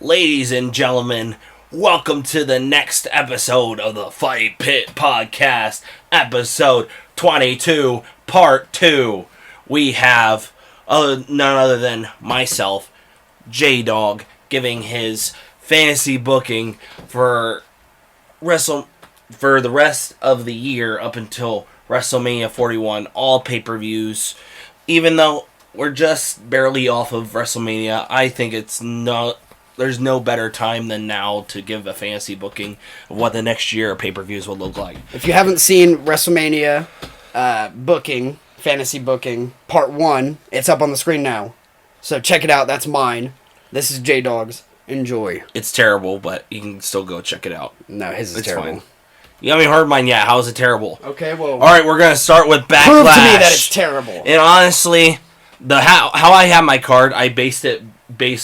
Ladies and gentlemen, welcome to the next episode of the Fight Pit Podcast, episode 22, part 2. We have none other than myself, Jdawg, giving his fantasy booking for the rest of the year up until Wrestlemania 41, all pay-per-views. Even though we're just barely off of WrestleMania, I think there's no better time than now to give a fantasy booking of what the next year of pay-per-views will look like. If you haven't seen WrestleMania fantasy booking, part 1, it's up on the screen now. So check it out. That's mine. This is Jdawg's. Enjoy. It's terrible, but you can still go check it out. No, his is it's terrible. Fine. You haven't heard mine yet. How is it terrible? Okay, well... All right, we're going to start with BackLash. Prove to me that it's terrible. And honestly, how I have my card, I based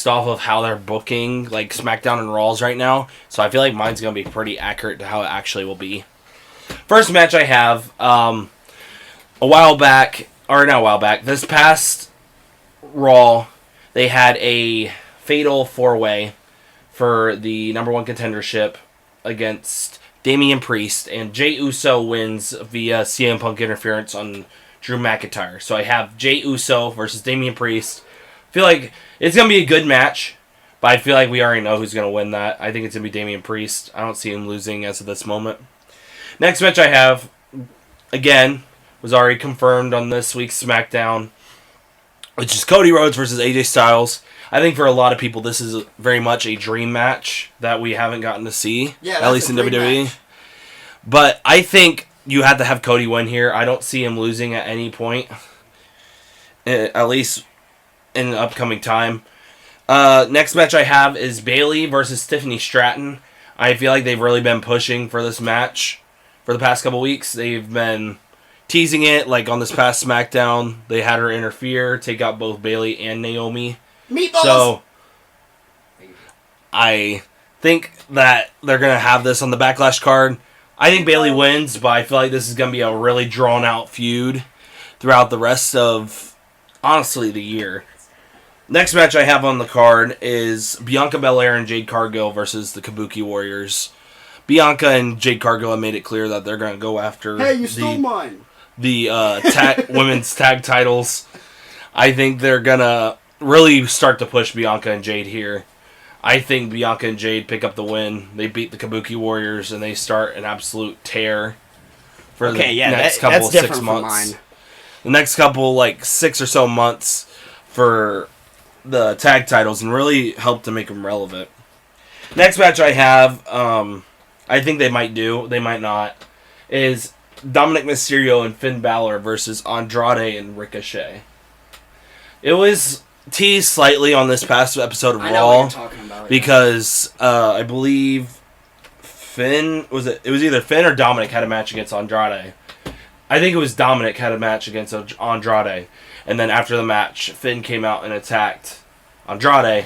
off of how they're booking like SmackDown and Raws right now. So I feel like mine's going to be pretty accurate to how it actually will be. First match I have, this past Raw, they had a fatal 4-way for the number 1 contendership against Damian Priest, and Jey Uso wins via CM Punk interference on Drew McIntyre. So I have Jey Uso versus Damian Priest. I feel like it's going to be a good match, but I feel like we already know who's going to win that. I think it's going to be Damian Priest. I don't see him losing as of this moment. Next match I have, again, was already confirmed on this week's SmackDown, which is Cody Rhodes versus AJ Styles. I think for a lot of people, this is very much a dream match that we haven't gotten to see, at least in WWE. Match. But I think you have to have Cody win here. I don't see him losing at any point, at least in the upcoming time. Next match I have is Bayley versus Tiffany Stratton. I feel like they've really been pushing for this match for the past couple weeks. They've been teasing it, like on this past SmackDown. They had her interfere, take out both Bayley and Naomi. Meatballs! So, I think that they're going to have this on the BackLash card. I think Bayley wins, but I feel like this is going to be a really drawn-out feud throughout the rest of, honestly, the year. Next match I have on the card is Bianca Belair and Jade Cargill versus the Kabuki Warriors. Bianca and Jade Cargill have made it clear that they're going to go after the women's tag titles. I think they're going to really start to push Bianca and Jade here. I think Bianca and Jade pick up the win. They beat the Kabuki Warriors, and they start an absolute tear for the next couple of 6 months. The next couple, 6 or so months for the tag titles, and really help to make them relevant. Next match I have, I think they might do, they might not, is Dominic Mysterio and Finn Balor versus Andrade and Ricochet. It was teased slightly on this past episode of Raw because I believe it was either Finn or Dominic had a match against Andrade. I think it was Dominic had a match against Andrade, and then after the match, Finn came out and attacked Andrade,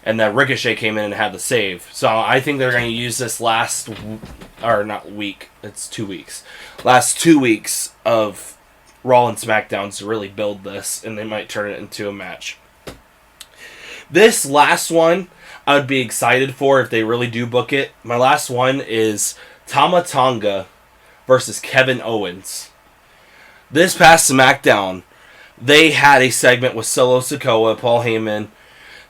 and then Ricochet came in and had the save. So I think they're going to use this last 2 weeks of Raw and SmackDowns to really build this, and they might turn it into a match. This last one, I would be excited for if they really do book it. My last one is Tama Tonga versus Kevin Owens. This past SmackDown, they had a segment with Solo Sikoa, Paul Heyman,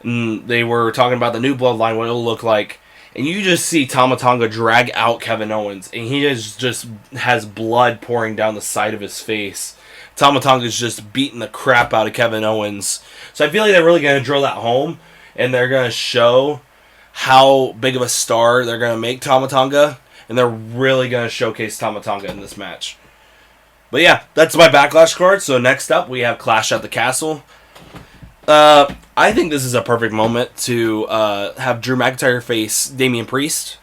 and they were talking about the new bloodline, what it'll look like. And you just see Tama Tonga drag out Kevin Owens, and he just has blood pouring down the side of his face. Tama Tonga's just beating the crap out of Kevin Owens. So I feel like they're really going to drill that home, and they're going to show how big of a star they're going to make Tama Tonga, and they're really going to showcase Tama Tonga in this match. But yeah, that's my BackLash card. So next up, we have Clash at the Castle. I think this is a perfect moment to have Drew McIntyre face Damian Priest.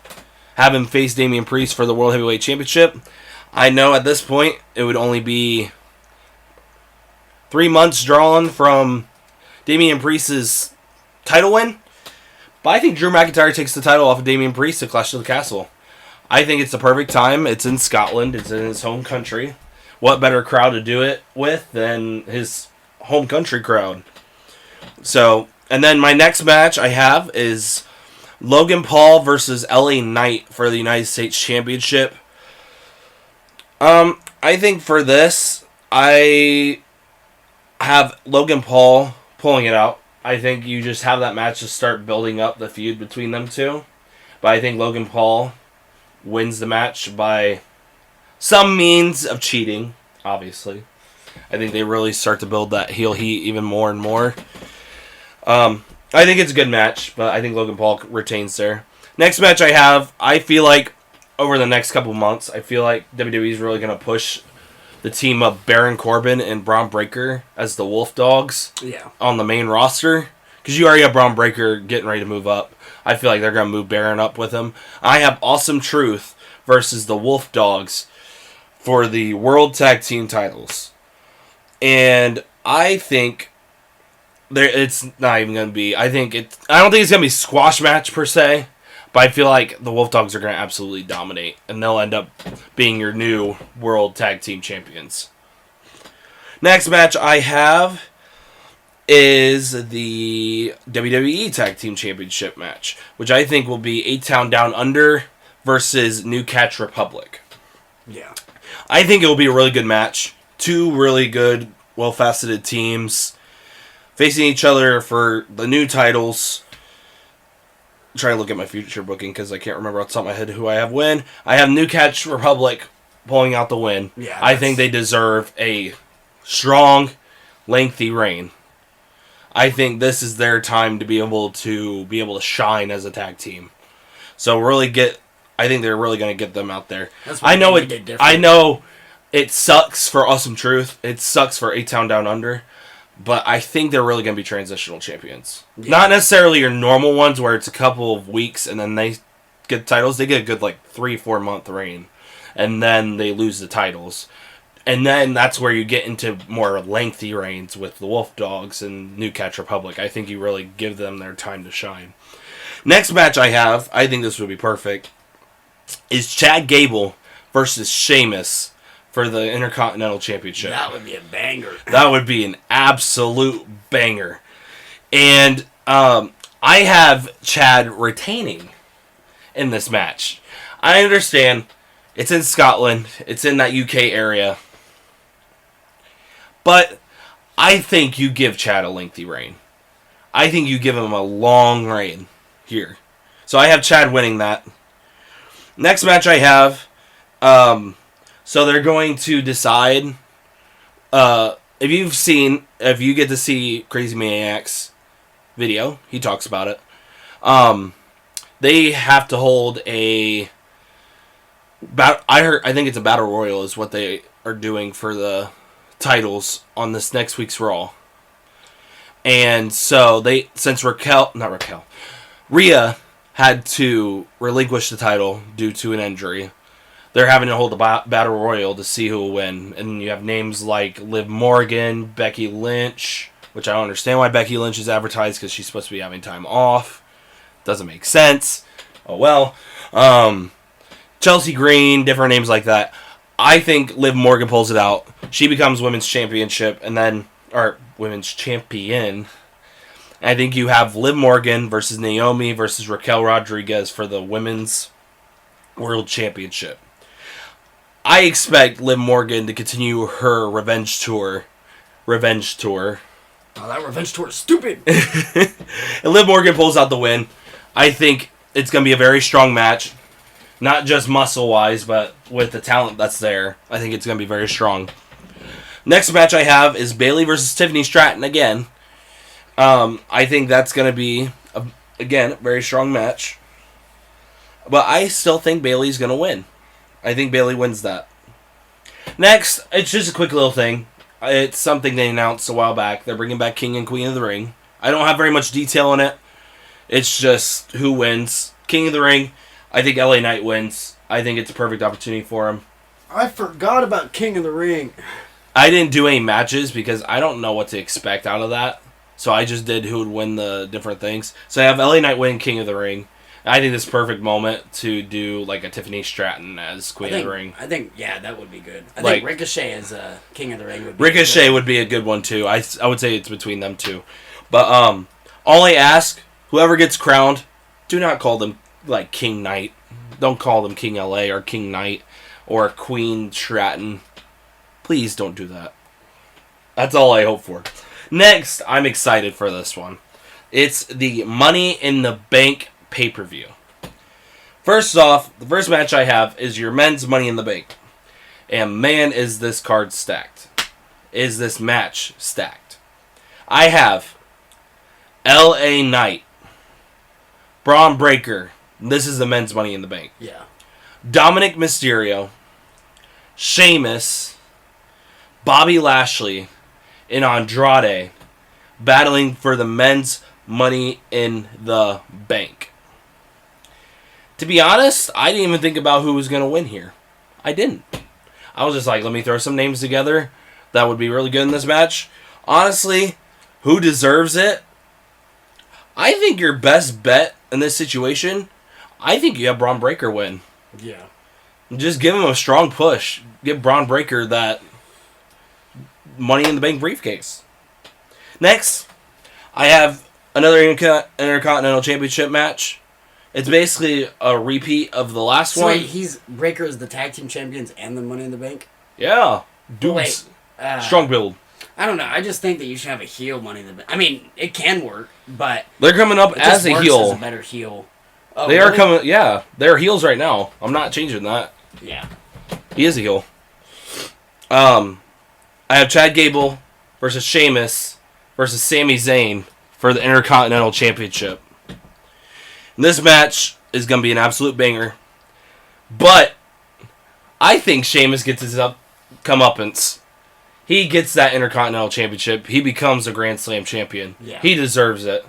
Have him face Damian Priest for the World Heavyweight Championship. I know at this point, it would only be 3 months drawn from Damian Priest's title win. But I think Drew McIntyre takes the title off of Damian Priest at Clash of the Castle. I think it's the perfect time. It's in Scotland. It's in his home country. What better crowd to do it with than his home country crowd? So, and then my next match I have is Logan Paul versus LA Knight for the United States Championship. I think for this, I have Logan Paul pulling it out. I think you just have that match to start building up the feud between them two. But I think Logan Paul wins the match by some means of cheating, obviously. I think they really start to build that heel heat even more and more. I think it's a good match, but I think Logan Paul retains there. Next match I feel like over the next couple months, I feel like WWE is really going to push the team of Baron Corbin and Braun Breaker as the Wolf Dogs on the main roster. Because you already have Braun Breaker getting ready to move up. I feel like they're going to move Baron up with him. I have Awesome Truth versus the Wolf Dogs for the World Tag Team titles. And I think it's not even going to be... I don't think it's going to be a squash match per se. But I feel like the Wolf Dogs are going to absolutely dominate. And they'll end up being your new World Tag Team Champions. Next match I have is the WWE Tag Team Championship match. Which I think will be A-Town Down Under versus New Catch Republic. Yeah. I think it will be a really good match. Two really good, well-faceted teams facing each other for the new titles. I'm trying to look at my future booking because I can't remember off the top of my head who I have win. I have New Catch Republic pulling out the win. Yeah, I think they deserve a strong, lengthy reign. I think this is their time to be able to shine as a tag team. So I think they're really going to get them out there. I know it sucks for Awesome Truth. It sucks for A-Town Down Under. But I think they're really going to be transitional champions. Yeah. Not necessarily your normal ones where it's a couple of weeks and then they get titles. They get a good 3-4 month reign. And then they lose the titles. And then that's where you get into more lengthy reigns with the Wolf Dogs and New Catch Republic. I think you really give them their time to shine. Next match I think this would be perfect, is Chad Gable versus Sheamus for the Intercontinental Championship. That would be a banger. That would be an absolute banger. And I have Chad retaining in this match. I understand it's in Scotland. It's in that UK area. But I think you give Chad a lengthy reign. I think you give him a long reign here. So I have Chad winning that. Next match I have... So they're going to decide, if you get to see Crazy Maniac's video, he talks about it, they have to hold I think it's a Battle Royal is what they are doing for the titles on this next week's Raw. And so since Rhea had to relinquish the title due to an injury, they're having to hold the Battle Royal to see who will win. And you have names like Liv Morgan, Becky Lynch, which I don't understand why Becky Lynch is advertised because she's supposed to be having time off. Doesn't make sense. Oh well. Chelsea Green, different names like that. I think Liv Morgan pulls it out. She becomes Women's Championship or Women's Champion. And I think you have Liv Morgan versus Naomi versus Raquel Rodriguez for the Women's World Championship. I expect Liv Morgan to continue her revenge tour. Oh, that revenge tour is stupid. And Liv Morgan pulls out the win. I think it's going to be a very strong match. Not just muscle-wise, but with the talent that's there. I think it's going to be very strong. Next match I have is Bayley versus Tiffany Stratton again. I think that's going to be, again, a very strong match. But I still think Bayley's going to win. I think Bayley wins that. Next, it's just a quick little thing. It's something they announced a while back. They're bringing back King and Queen of the Ring. I don't have very much detail on it. It's just who wins. King of the Ring, I think LA Knight wins. I think it's a perfect opportunity for him. I forgot about King of the Ring. I didn't do any matches because I don't know what to expect out of that. So I just did who would win the different things. So I have LA Knight win King of the Ring. I think this is a perfect moment to do like a Tiffany Stratton as Queen of the Ring. I think, yeah, that would be good. I think Ricochet as King of the Ring would be Ricochet would be a good one too. I would say it's between them two. But all I ask, whoever gets crowned, do not call them like King Knight. Don't call them King LA or King Knight or Queen Stratton. Please don't do that. That's all I hope for. Next, I'm excited for this one. It's the Money in the Bank pay-per-view. First off, the first match I have is your men's Money in the Bank. And man, is this card stacked. Is this match stacked. I have LA Knight, Braun Breaker. This is the men's Money in the Bank. Yeah. Dominic Mysterio, Sheamus, Bobby Lashley, and Andrade battling for the men's Money in the Bank. To be honest, I didn't even think about who was going to win here. I didn't. I was just like, let me throw some names together that would be really good in this match. Honestly, who deserves it? I think your best bet in this situation, I think you have Braun Breaker win. Yeah. Just give him a strong push. Give Braun Breaker that Money in the Bank briefcase. Next, I have another Intercontinental Championship match. It's basically a repeat of the last one. Wait, Breaker is the tag team champions and the Money in the Bank? Yeah. Dudes. Strong build. I don't know. I just think that you should have a heel Money in the Bank. I mean, it can work, but they're coming up as a heel. As a better heel. Oh, they are coming. Yeah, they're heels right now. I'm not changing that. Yeah. He is a heel. I have Chad Gable versus Sheamus versus Sami Zayn for the Intercontinental Championship. And this match is going to be an absolute banger. But I think Sheamus gets his comeuppance. He gets that Intercontinental Championship. He becomes a Grand Slam champion. Yeah. He deserves it.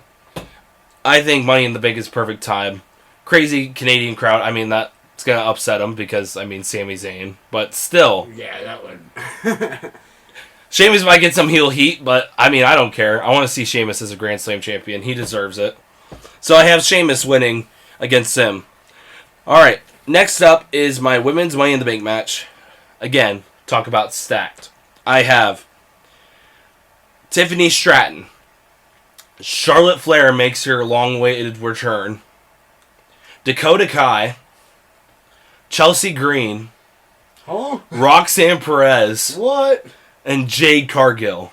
I think Money in the Bank is perfect time. Crazy Canadian crowd. I mean, that's going to upset him because, I mean, Sami Zayn. But still. Yeah, that would. Sheamus might get some heel heat, but, I mean, I don't care. I want to see Sheamus as a Grand Slam champion. He deserves it. So I have Sheamus winning against him. Alright, next up is my women's Money in the Bank match. Again, talk about stacked. I have Tiffany Stratton. Charlotte Flair makes her long-awaited return. Dakota Kai. Chelsea Green. Huh? Roxanne Perez. What? And Jade Cargill.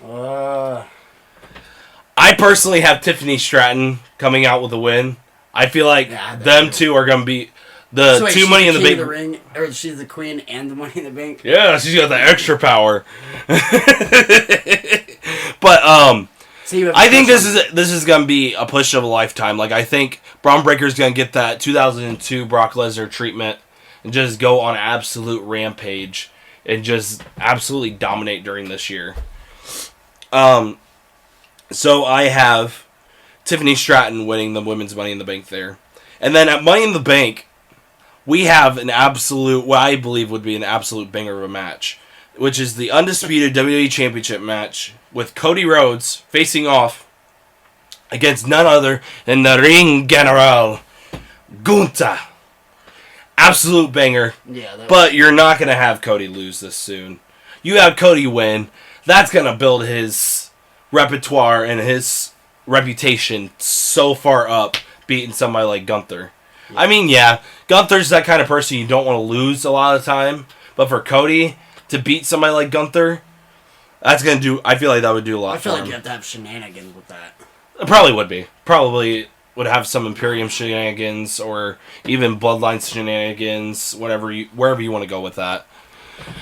I personally have Tiffany Stratton coming out with a win. I feel like them two are going to be the two Money in the Bank. Ring, or she's the queen and the Money in the Bank? Yeah, she's got the extra power. But I think this is going to be a push of a lifetime. Like, I think Braun Breaker's going to get that 2002 Brock Lesnar treatment and just go on absolute rampage and just absolutely dominate during this year. So I have Tiffany Stratton winning the women's Money in the Bank there. And then at Money in the Bank, we have an absolute, what I believe would be an absolute banger of a match, which is the undisputed WWE Championship match with Cody Rhodes facing off against none other than the Ring General, Gunther. Absolute banger. Yeah, but you're not going to have Cody lose this soon. You have Cody win. That's going to build his repertoire and his reputation so far up, beating somebody like Gunther. Yeah. I mean, yeah, Gunther's that kind of person you don't want to lose a lot of the time, but for Cody to beat somebody like Gunther, that's going to do, I feel like that would do a lot for him. I feel like you have to have shenanigans with that. It probably would be. Probably would have some Imperium shenanigans or even Bloodline shenanigans, wherever you want to go with that.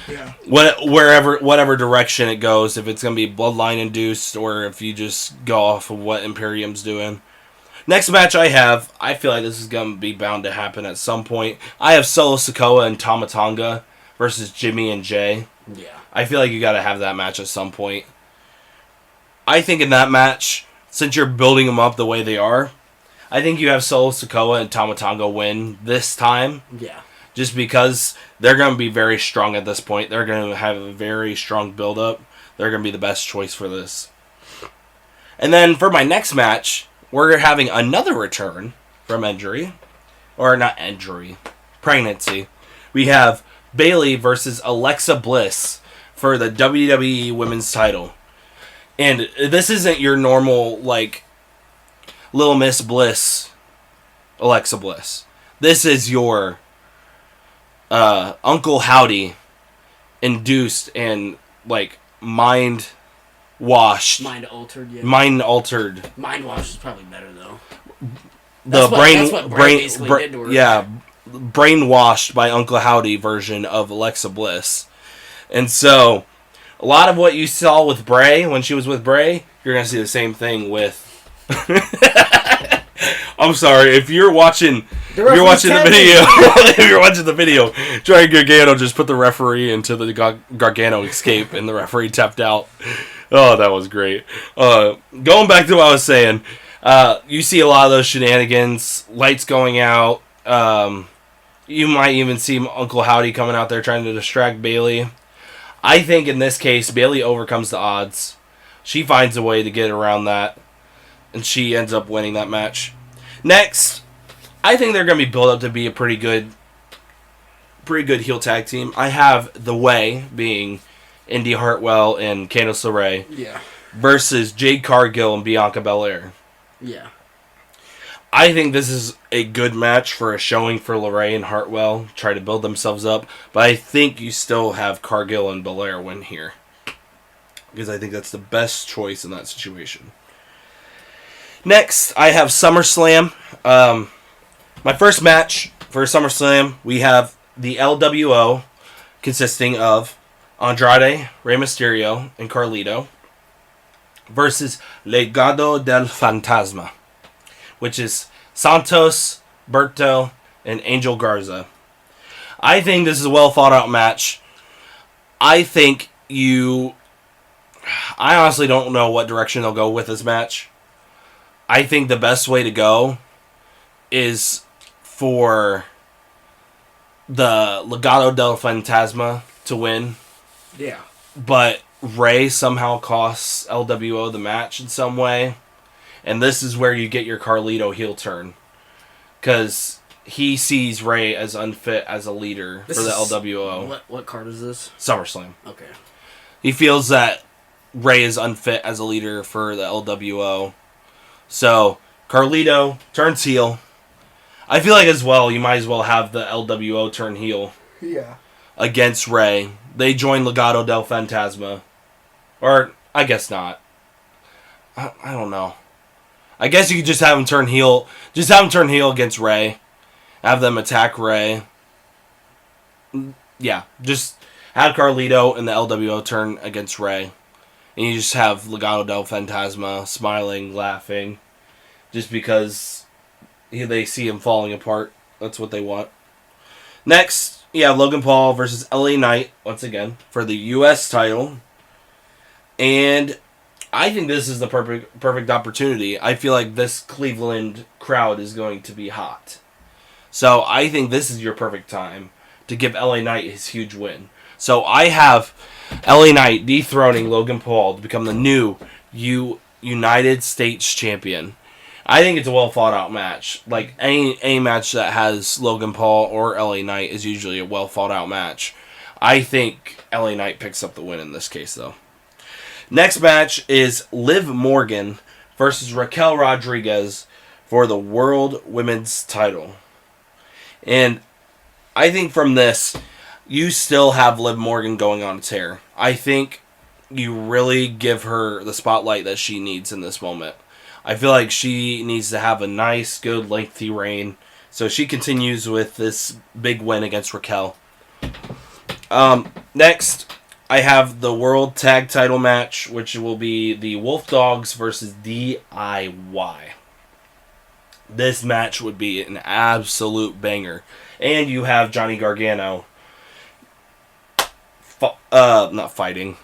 Yeah. Whatever direction it goes, if it's going to be Bloodline induced or if you just go off of what Imperium's doing. Next match I feel like this is going to be bound to happen at some point. I have Solo Sikoa and Tama Tonga versus Jimmy and Jay. Yeah. I feel like you got to have that match at some point. I think in that match, since you're building them up the way they are, I think you have Solo Sikoa and Tama Tonga win this time. Yeah. Just because they're going to be very strong at this point. They're going to have a very strong build-up. They're going to be the best choice for this. And then for my next match, we're having another return from injury. Or not injury. Pregnancy. We have Bayley versus Alexa Bliss for the WWE Women's title. And this isn't your normal, like, Little Miss Bliss Alexa Bliss. This is your Uncle Howdy induced and like mind washed. Mind altered, yeah. Mind altered. Mind washed is probably better though. That's what Bray basically did to her. Yeah, brainwashed by Uncle Howdy version of Alexa Bliss. And so, a lot of what you saw with Bray, when she was with Bray, you're going to see the same thing with... I'm sorry, if you're watching the video, if you're watching the video, Johnny Gargano just put the referee into the Gargano escape and the referee tapped out. Oh, that was great. Going back to what I was saying, you see a lot of those shenanigans, lights going out. You might even see Uncle Howdy coming out there trying to distract Bayley. I think in this case, Bayley overcomes the odds. She finds a way to get around that, and she ends up winning that match. Next, I think they're going to be built up to be a pretty good heel tag team. I have The Way being Indy Hartwell and Candice LeRae versus Jade Cargill and Bianca Belair. Yeah. I think this is a good match for a showing for LeRae and Hartwell. Try to build themselves up. But I think you still have Cargill and Belair win here. Because I think that's the best choice in that situation. Next, I have SummerSlam. My first match for SummerSlam, we have the LWO consisting of Andrade, Rey Mysterio, and Carlito versus Legado del Fantasma, which is Santos, Berto, and Angel Garza. I think this is a well thought out match. I honestly don't know what direction they'll go with this match. I think the best way to go is for the Legado del Fantasma to win. Yeah. But Rey somehow costs LWO the match in some way. And this is where you get your Carlito heel turn. Because he sees Rey as unfit as a leader for the LWO. What card is this? SummerSlam. Okay. He feels that Rey is unfit as a leader for the LWO. So, Carlito turns heel. I feel like as well, you might as well have the LWO turn heel. Yeah. Against Rey. They join Legado del Fantasma. Or, I guess not. I don't know. I guess you could just have him turn heel. Just have him turn heel against Rey. Have them attack Rey. Yeah, just have Carlito and the LWO turn against Rey. And you just have Legado del Fantasma smiling, laughing. Just because they see him falling apart. That's what they want. Next, you have Logan Paul versus LA Knight, once again, for the U.S. title. And I think this is the perfect opportunity. I feel like this Cleveland crowd is going to be hot. So I think this is your perfect time to give LA Knight his huge win. So I have LA Knight dethroning Logan Paul to become the new United States champion. I think it's a well thought out match. Like any match that has Logan Paul or LA Knight is usually a well thought out match. I think LA Knight picks up the win in this case though. Next match is Liv Morgan versus Raquel Rodriguez for the World Women's title. And I think from this, you still have Liv Morgan going on a tear. I think you really give her the spotlight that she needs in this moment. I feel like she needs to have a nice, good, lengthy reign. So she continues with this big win against Raquel. Next, I have the World Tag Title match, which will be the Wolf Dogs versus DIY. This match would be an absolute banger. And you have Johnny Gargano wrestling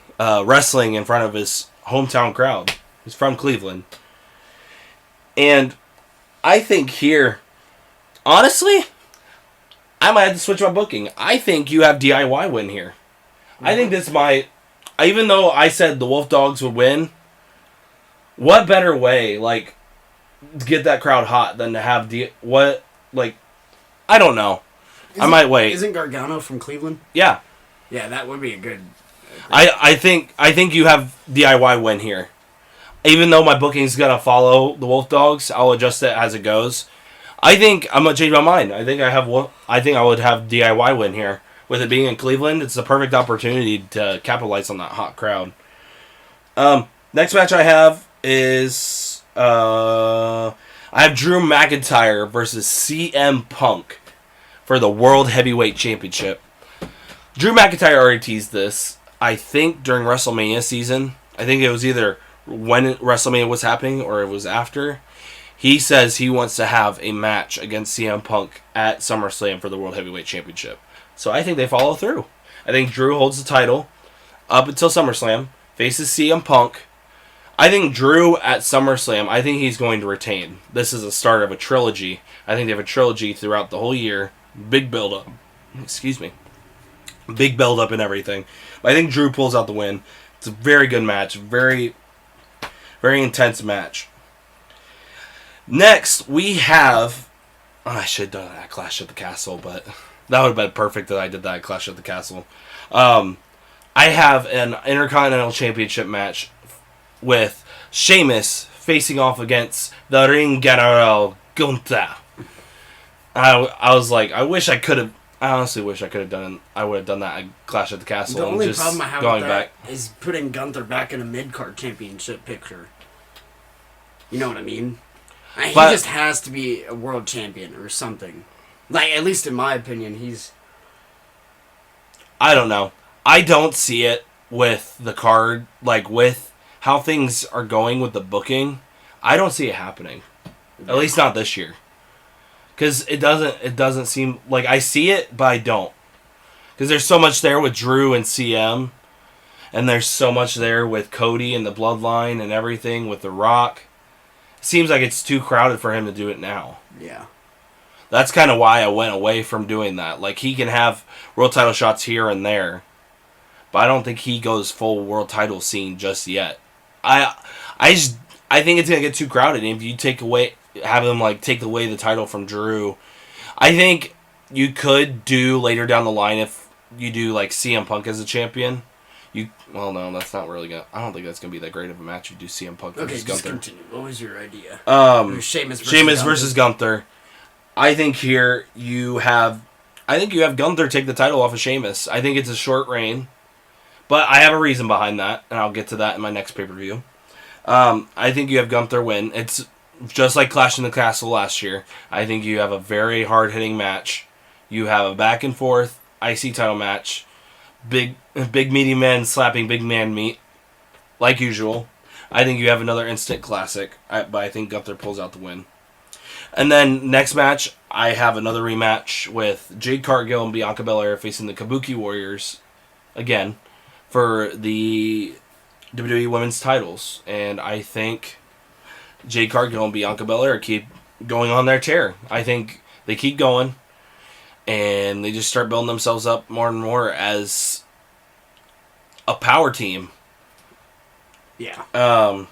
in front of his hometown crowd. He's from Cleveland. And I think here, honestly, I might have to switch my booking. I think you have DIY win here. I think this might, even though I said the Wolf Dogs would win, what better way, to get that crowd hot than to have I don't know. I might wait. Isn't Gargano from Cleveland? Yeah. Yeah, that would be a good... I think you have DIY win here. Even though my booking's going to follow the Wolf Dogs, I'll adjust it as it goes. I think I'm gonna change my mind. I think I would have DIY win here. With it being in Cleveland, it's the perfect opportunity to capitalize on that hot crowd. Next match I have is I have Drew McIntyre versus CM Punk for the World Heavyweight Championship. Drew McIntyre already teased this, I think, during WrestleMania season. I think it was either when WrestleMania was happening or it was after. He says he wants to have a match against CM Punk at SummerSlam for the World Heavyweight Championship. So I think they follow through. I think Drew holds the title up until SummerSlam, faces CM Punk. I think Drew at SummerSlam, I think he's going to retain. This is the start of a trilogy. I think they have a trilogy throughout the whole year. Big build-up. Excuse me. Big build-up and everything. But I think Drew pulls out the win. It's a very good match. Very, very intense match. Next, we have... I should have done that Clash at the Castle, but that would have been perfect that I did that Clash at the Castle. I have an Intercontinental Championship match with Sheamus facing off against the Ring General Gunther. I was like, I honestly wish I could have done. I would have done that at Clash at the Castle. The only just problem I have going with that back is putting Gunther back in a mid-card championship picture. You know what I mean? He just has to be a world champion or something. Like, at least in my opinion, he's... I don't know. I don't see it with the card, like with how things are going with the booking. I don't see it happening. At least not this year. Because it doesn't seem like I see it, but I don't. Because there's so much there with Drew and CM, and there's so much there with Cody and the Bloodline and everything with The Rock. It seems like it's too crowded for him to do it now. Yeah. That's kind of why I went away from doing that. Like, he can have world title shots here and there, but I don't think he goes full world title scene just yet. I think it's gonna get too crowded. And if you have them like take away the title from Drew, I think you could do later down the line if you do like CM Punk as a champion. No, that's not really gonna. I don't think that's gonna be that great of a match. You do CM Punk versus Gunther. Okay, just continue. What was your idea? Sheamus versus Gunther. I think here you have Gunther take the title off of Sheamus. I think it's a short reign, but I have a reason behind that, and I'll get to that in my next pay-per-view. I think you have Gunther win. It's just like Clash in the Castle last year. I think you have a very hard-hitting match. You have a back-and-forth IC title match. Big meaty men slapping big man meat, like usual. I think you have another instant classic, but I think Gunther pulls out the win. And then next match, I have another rematch with Jade Cargill and Bianca Belair facing the Kabuki Warriors again for the WWE Women's titles. And I think Jade Cargill and Bianca Belair keep going on their tear. I think they keep going and they just start building themselves up more and more as a power team. Yeah.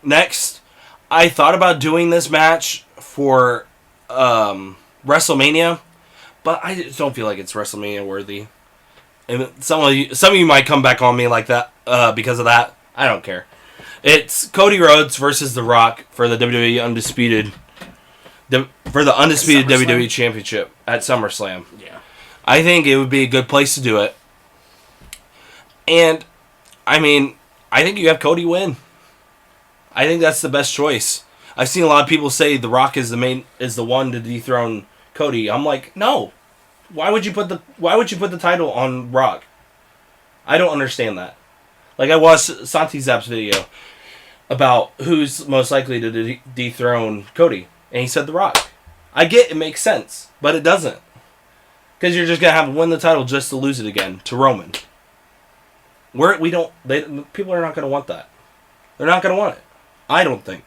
Next, I thought about doing this match for WrestleMania, but I just don't feel like it's WrestleMania worthy. And some of you might come back on me like that because of that. I don't care. It's Cody Rhodes versus The Rock for the WWE undisputed WWE Championship at SummerSlam. Yeah. I think it would be a good place to do it. And I mean, I think you have Cody win. I think that's the best choice. I've seen a lot of people say The Rock is the one to dethrone Cody. I'm like, no. Why would you put the title on Rock? I don't understand that. Like, I watched Santi Zap's video about who's most likely to dethrone Cody, and he said The Rock. I get it makes sense, but it doesn't. Because you're just gonna have to win the title just to lose it again to Roman. People are not gonna want that. They're not gonna want it. I don't think.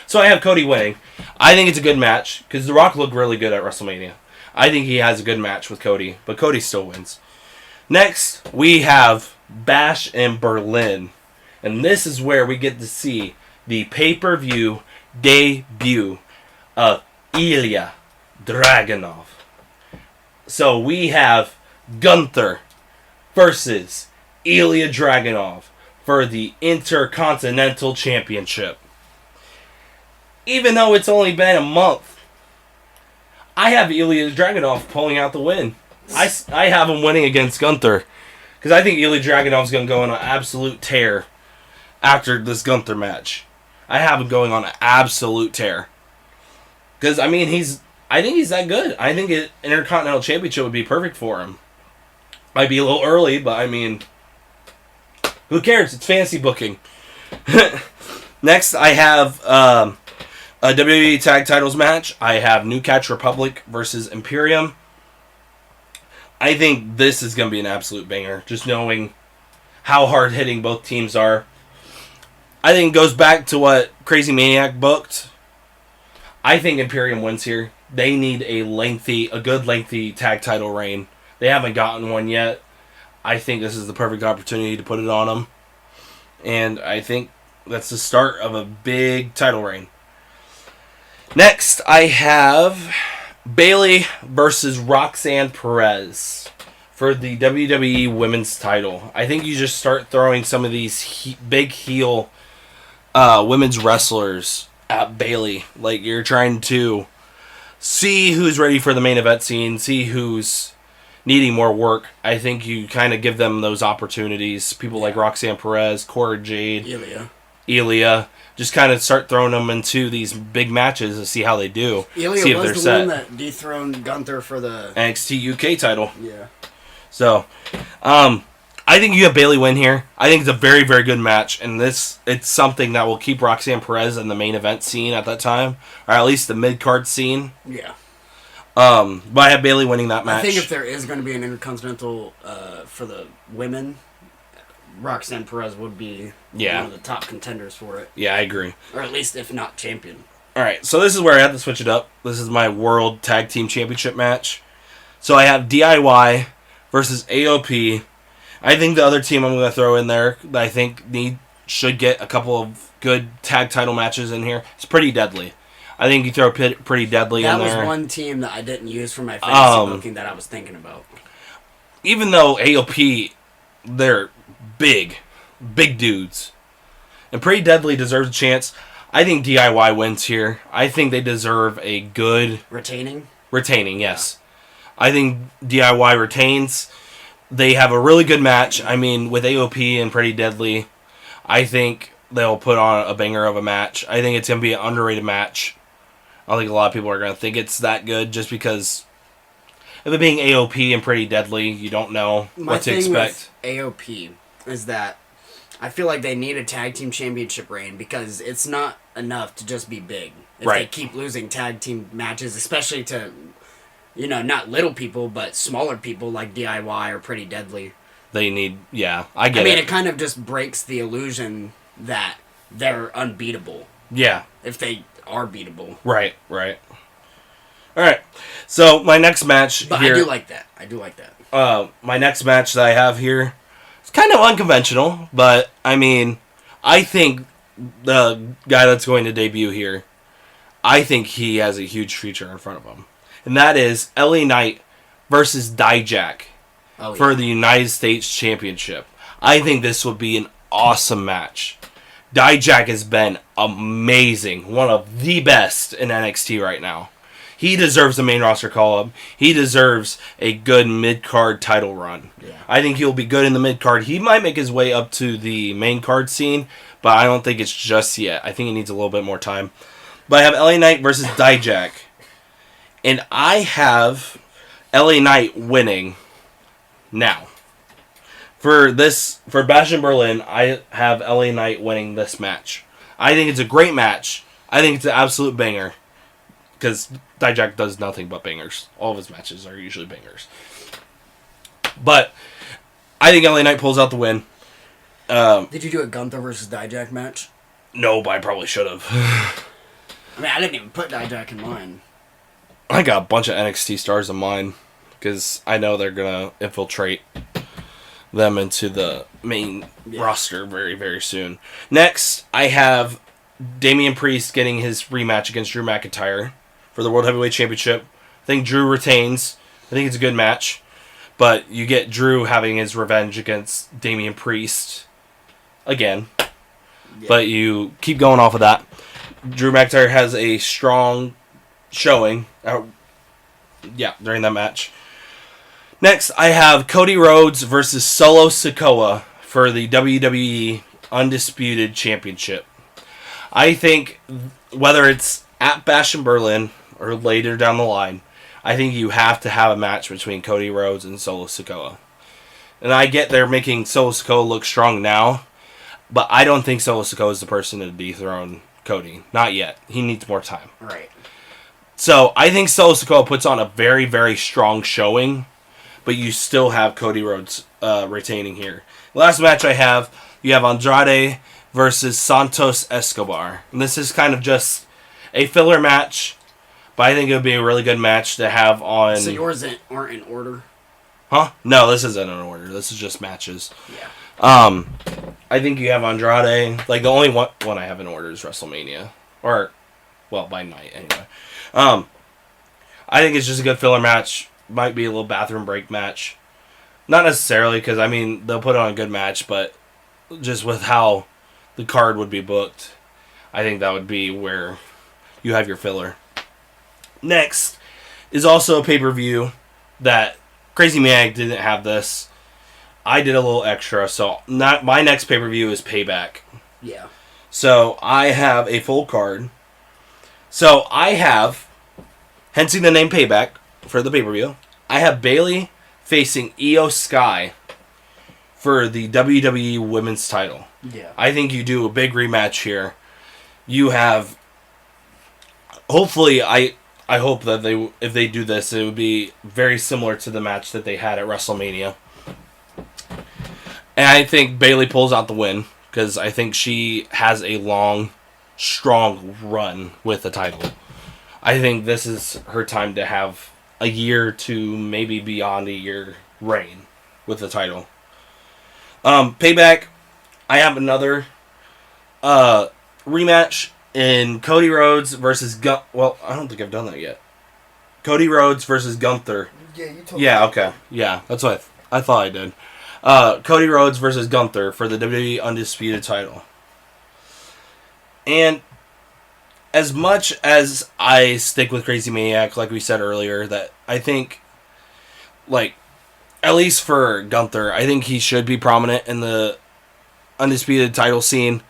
So I have Cody winning. I think it's a good match because The Rock looked really good at WrestleMania. I think he has a good match with Cody, but Cody still wins. Next, we have Bash in Berlin. And this is where we get to see the pay-per-view debut of Ilya Dragunov. So we have Gunther versus Ilya Dragunov for the Intercontinental Championship. Even though it's only been a month I have Ilya Dragunov pulling out the win. I have him winning against Gunther. Because I think Ilya Dragunov's going to go on an absolute tear after this Gunther match. I have him going on an absolute tear. Because, I think he's that good. I think an Intercontinental Championship would be perfect for him. Might be a little early, but who cares? It's fantasy booking. Next, I have a WWE Tag Titles match. I have New Catch Republic versus Imperium. I think this is going to be an absolute banger, just knowing how hard-hitting both teams are. I think it goes back to what Crazy Maniac booked. I think Imperium wins here. They need a good lengthy tag title reign. They haven't gotten one yet. I think this is the perfect opportunity to put it on them. And I think that's the start of a big title reign. Next, I have Bayley versus Roxanne Perez for the WWE Women's title. I think you just start throwing some of these big heel women's wrestlers at Bayley. Like, you're trying to see who's ready for the main event scene, see who's needing more work. I think you kind of give them those opportunities. People like Roxanne Perez, Cora Jade, Ilya. Just kind of start throwing them into these big matches to see how they do. Ilya see if was they're the set. one that dethroned Gunther for the NXT UK title. Yeah. So, I think you have Bayley win here. I think it's a very, very good match, and it's something that will keep Roxanne Perez in the main event scene at that time, or at least the mid-card scene. Yeah. But I have Bayley winning that match. I think if there is going to be an Intercontinental for the women, Roxanne Perez would be one of the top contenders for it. Yeah, I agree. Or at least, if not champion. Alright, so this is where I have to switch it up. This is my World Tag Team Championship match. So I have DIY versus AOP. I think the other team I'm going to throw in there that I think should get a couple of good tag title matches in here. It's Pretty Deadly. I think you throw Pretty Deadly in there. That was one team that I didn't use for my fantasy booking that I was thinking about. Even though AOP, they're big dudes. And Pretty Deadly deserves a chance. I think DIY wins here. I think they deserve a good... Retaining, yes. I think DIY retains. They have a really good match. With AOP and Pretty Deadly, I think they'll put on a banger of a match. I think it's going to be an underrated match. I don't think a lot of people are going to think it's that good just because of it being AOP and Pretty Deadly, you don't know what to expect. My thing with AOP is that I feel like they need a tag team championship reign because it's not enough to just be big. If they keep losing tag team matches, especially to, not little people, but smaller people like DIY or Pretty Deadly. They need, I get it. It kind of just breaks the illusion that they're unbeatable. Yeah. If they are beatable. Right. Alright, so my next match but here... I do like that. My next match that I have here is kind of unconventional, but, I think the guy that's going to debut here, I think he has a huge future in front of him. And that is LA Knight versus Jdawg for the United States Championship. I think this would be an awesome match. Jdawg has been amazing. One of the best in NXT right now. He deserves a main roster call-up. He deserves a good mid-card title run. Yeah. I think he'll be good in the mid-card. He might make his way up to the main card scene, but I don't think it's just yet. I think he needs a little bit more time. But I have LA Knight versus Jdawg. And I have LA Knight winning now. For Bash in Berlin, I have LA Knight winning this match. I think it's a great match. I think it's an absolute banger. Because Jdawg does nothing but bangers. All of his matches are usually bangers. But I think LA Knight pulls out the win. Did you do a Gunther versus Jdawg match? No, but I probably should have. I didn't even put Jdawg in mine. I got a bunch of NXT stars in mine. Because I know they're going to infiltrate them into the main roster very, very soon. Next, I have Damian Priest getting his rematch against Drew McIntyre for the World Heavyweight Championship. I think Drew retains. I think it's a good match. But you get Drew having his revenge against Damian Priest again. Yeah. But you keep going off of that. Drew McIntyre has a strong showing at Yeah, during that match. Next, I have Cody Rhodes versus Solo Sikoa for the WWE Undisputed Championship. I think whether it's at Bash in Berlin or later down the line, I think you have to have a match between Cody Rhodes and Solo Sikoa. And I get they're making Solo Sikoa look strong now, but I don't think Solo Sikoa is the person to dethrone Cody. Not yet. He needs more time. Right. So I think Solo Sikoa puts on a very, very strong showing, but you still have Cody Rhodes retaining here. Last match I have, you have Andrade versus Santos Escobar. And this is kind of just a filler match, but I think it would be a really good match to have on... So yours aren't in order? Huh? No, this isn't in order. This is just matches. Yeah. I think you have Andrade. Like, the only one I have in order is WrestleMania. Or, well, by night, anyway. I think it's just a good filler match. Might be a little bathroom break match. Not necessarily, because, I mean, they'll put on a good match, but just with how the card would be booked, I think that would be where you have your filler. Next is also a pay-per-view that Crazy Maniac didn't have this. I did a little extra, so my next pay-per-view is Payback. Yeah. So I have a full card. So I have, hence the name Payback for the pay-per-view, I have Bayley facing Io Sky for the WWE Women's title. Yeah. I think you do a big rematch here. You have, hopefully, I hope that if they do this, it would be very similar to the match that they had at WrestleMania. And I think Bayley pulls out the win, because I think she has a long, strong run with the title. I think this is her time to have a year to maybe beyond a year reign with the title. Payback, I have another rematch in Cody Rhodes versus well, I don't think I've done that yet. Cody Rhodes versus Gunther. Yeah, you told me. Yeah, okay. Yeah, that's what I thought I did. Cody Rhodes versus Gunther for the WWE Undisputed title. And as much as I stick with Crazy Maniac, like we said earlier, that I think, like, at least for Gunther, I think he should be prominent in the Undisputed title scene.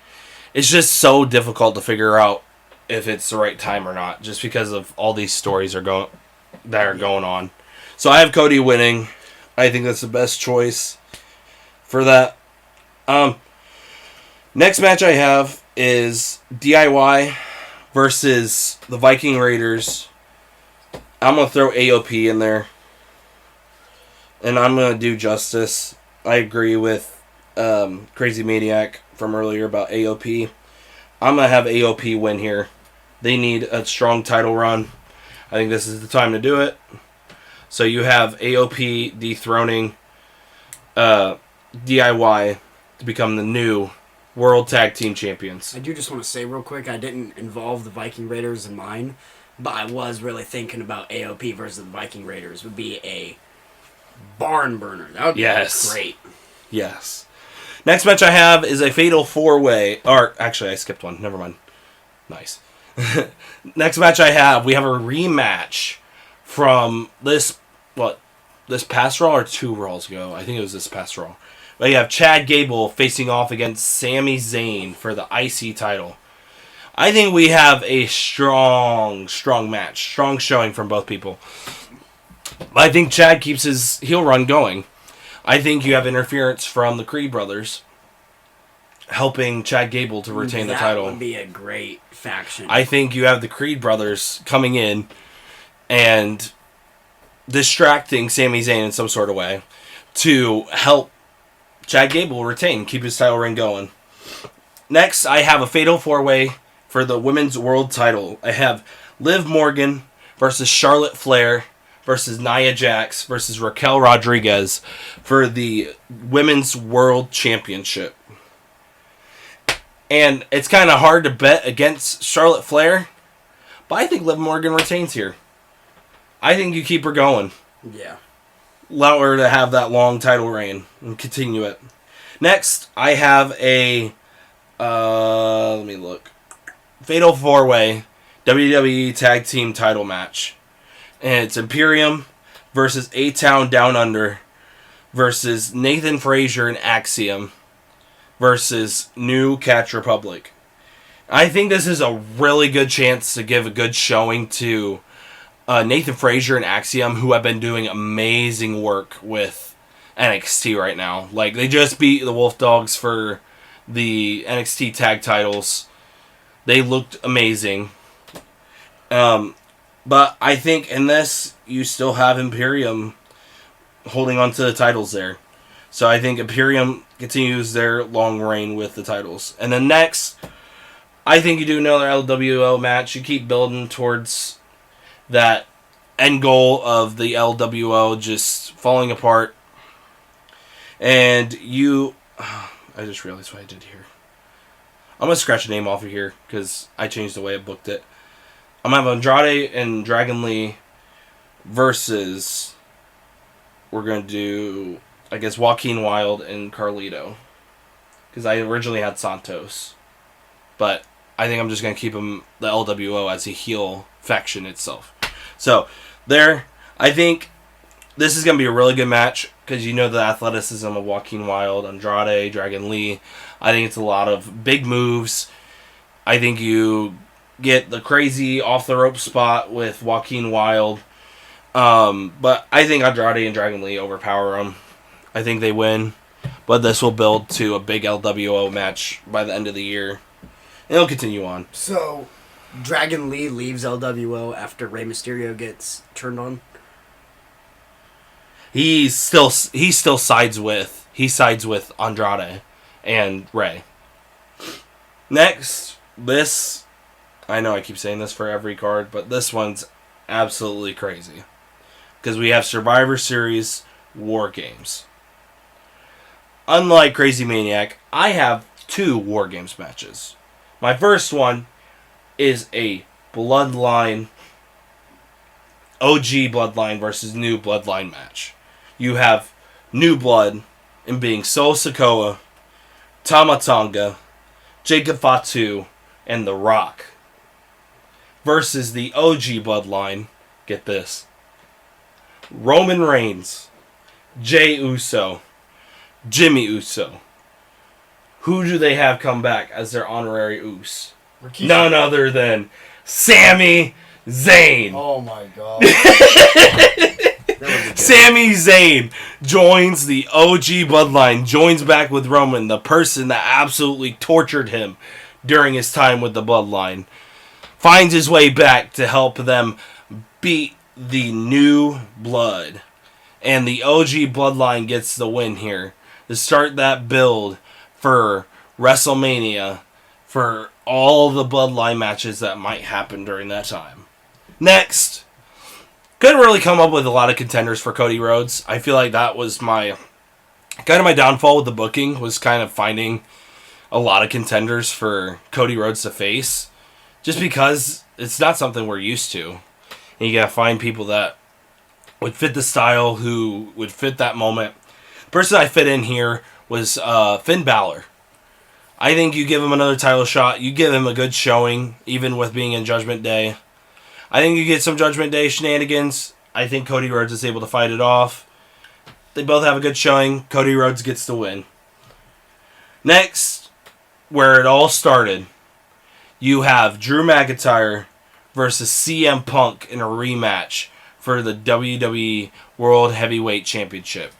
It's just so difficult to figure out if it's the right time or not, just because of all these stories that are going on. So I have Cody winning. I think that's the best choice for that. Next match I have is DIY versus the Viking Raiders. I'm going to throw AOP in there. And I'm going to do justice. I agree with Crazy Maniac from earlier about AOP. I'm going to have AOP win here. They need a strong title run. I think this is the time to do it. So you have AOP dethroning DIY to become the new World Tag Team Champions. I do just want to say real quick, I didn't involve the Viking Raiders in mine, but I was really thinking about AOP versus the Viking Raiders would be a barn burner. That would be great. Yes. Next match I have is a fatal 4-way. Or, actually, I skipped one. Never mind. Nice. Next match I have, we have a rematch from this past Raw or 2 Raws ago? I think it was this past Raw. But you have Chad Gable facing off against Sami Zayn for the IC title. I think we have a strong match. Strong showing from both people. I think Chad keeps his heel run going. I think you have interference from the Creed brothers helping Chad Gable to retain the title. That would be a great faction. I think you have the Creed brothers coming in and distracting Sami Zayn in some sort of way to help Chad Gable retain, keep his title reign going. Next, I have a fatal 4-way for the women's world title. I have Liv Morgan versus Charlotte Flair versus Nia Jax versus Raquel Rodriguez for the women's world championship. And it's kind of hard to bet against Charlotte Flair, but I think Liv Morgan retains here. I think you keep her going. Yeah. Allow her to have that long title reign and continue it. Next, I have a let me look. Fatal 4-way WWE Tag Team title match. And it's Imperium versus A-Town Down Under versus Nathan Frazier and Axiom versus New Catch Republic. I think this is a really good chance to give a good showing to Nathan Frazier and Axiom, who have been doing amazing work with NXT right now. Like, they just beat the Wolf Dogs for the NXT tag titles. They looked amazing. But I think in this, you still have Imperium holding on to the titles there. So I think Imperium continues their long reign with the titles. And then next, I think you do another LWO match. You keep building towards that end goal of the LWO just falling apart. And you... I just realized what I did here. I'm going to scratch a name off of here because I changed the way I booked it. I'm going to have Andrade and Dragon Lee versus... We're going to do, I guess, Joaquin Wilde and Carlito. Because I originally had Santos. But I think I'm just going to keep him, the LWO, as a heel faction itself. So, there, I think this is going to be a really good match. Because you know the athleticism of Joaquin Wilde, Andrade, Dragon Lee. I think it's a lot of big moves. I think you get the crazy off-the-rope spot with Joaquin Wilde. But I think Andrade and Dragon Lee overpower them. I think they win. But this will build to a big LWO match by the end of the year. And it'll continue on. So, Dragon Lee leaves LWO after Rey Mysterio gets turned on? He still sides with Andrade and Rey. Next, this, I know I keep saying this for every card, but this one's absolutely crazy. Because we have Survivor Series War Games. Unlike Crazy Maniac, I have 2 War Games matches. My first one is a Bloodline, OG Bloodline versus New Bloodline match. You have New Blood in being Sol Sikoa, Tama Tonga, Jacob Fatu, and The Rock. Versus the OG Bloodline, get this, Roman Reigns, Jey Uso, Jimmy Uso. Who do they have come back as their honorary Uso? None other than Sami Zayn. Oh my god. Sami Zayn joins the OG Bloodline, joins back with Roman, the person that absolutely tortured him during his time with the Bloodline. Finds his way back to help them beat the New Blood. And the OG Bloodline gets the win here to start that build for WrestleMania for all the Bloodline matches that might happen during that time. Next, couldn't really come up with a lot of contenders for Cody Rhodes. I feel like that was my downfall with the booking, was kind of finding a lot of contenders for Cody Rhodes to face. Just because it's not something we're used to. And you gotta find people that would fit the style, who would fit that moment. The person I fit in here was Finn Balor. I think you give him another title shot. You give him a good showing, even with being in Judgment Day. I think you get some Judgment Day shenanigans. I think Cody Rhodes is able to fight it off. They both have a good showing. Cody Rhodes gets the win. Next, where it all started, you have Drew McIntyre versus CM Punk in a rematch for the WWE World Heavyweight Championship.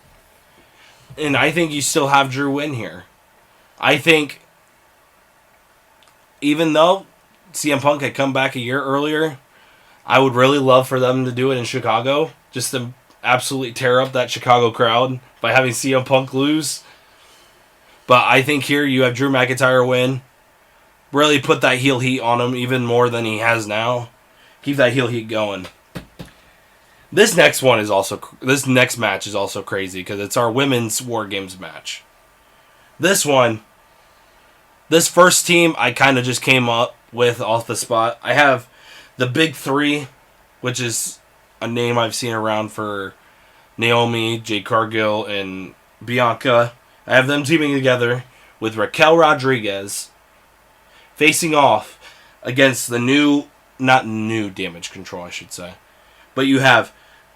And I think you still have Drew win here. I think, even though CM Punk had come back a year earlier, I would really love for them to do it in Chicago, just to absolutely tear up that Chicago crowd by having CM Punk lose. But I think here you have Drew McIntyre win. Really put that heel heat on him even more than he has now. Keep that heel heat going. This next match is also crazy because it's our women's War Games match. This first team I kind of just came up with off the spot. I have the Big Three, which is a name I've seen around for Naomi, Jade Cargill, and Bianca. I have them teaming together with Raquel Rodriguez facing off against the not new Damage Control, I should say, But you have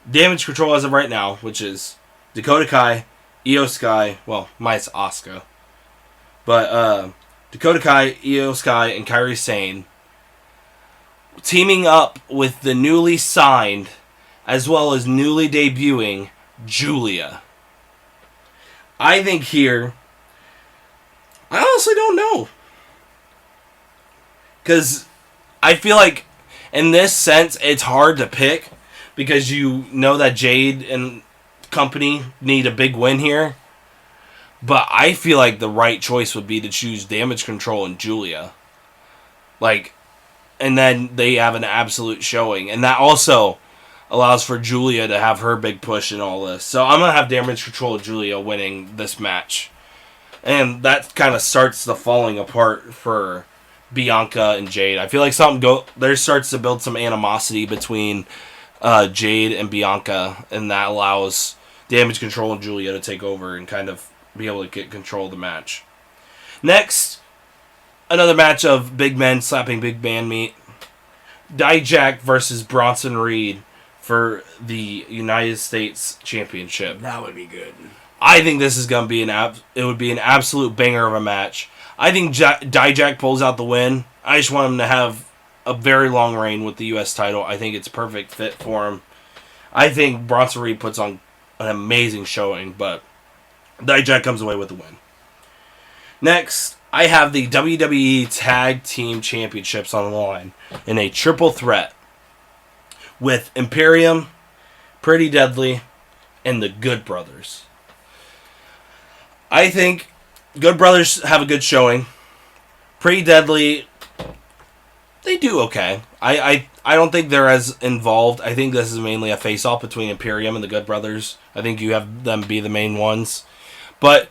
Damage Control as of right now, which is Dakota Kai, Io Sky, well, minus Asuka. But Dakota Kai, Io Sky, and Kairi Sane teaming up with the newly signed, as well as newly debuting, Julia. I think here, I honestly don't know. Because I feel like, in this sense, it's hard to pick, because you know that Jade and company need a big win here. But I feel like the right choice would be to choose Damage Control and Julia. And then they have an absolute showing. And that also allows for Julia to have her big push in all this. So I'm going to have Damage Control and Julia winning this match. And that kind of starts the falling apart for Bianca and Jade. I feel like there starts to build some animosity between Jade and Bianca. And that allows Damage Control and Julia to take over and kind of be able to get control of the match. Next, another match of big men slapping big man meat. Jdawg versus Bronson Reed for the United States Championship. That would be good. I think this is going to be it would be an absolute banger of a match. I think Jdawg pulls out the win. I just want him to have a very long reign with the U.S. title. I think it's a perfect fit for him. I think Bronson Reed puts on an amazing showing, but Jdawg comes away with the win. Next, I have the WWE Tag Team Championships on the line in a triple threat with Imperium, Pretty Deadly, and the Good Brothers. I think Good Brothers have a good showing. Pretty Deadly, they do okay. I don't think they're as involved. I think this is mainly a face-off between Imperium and the Good Brothers. I think you have them be the main ones. But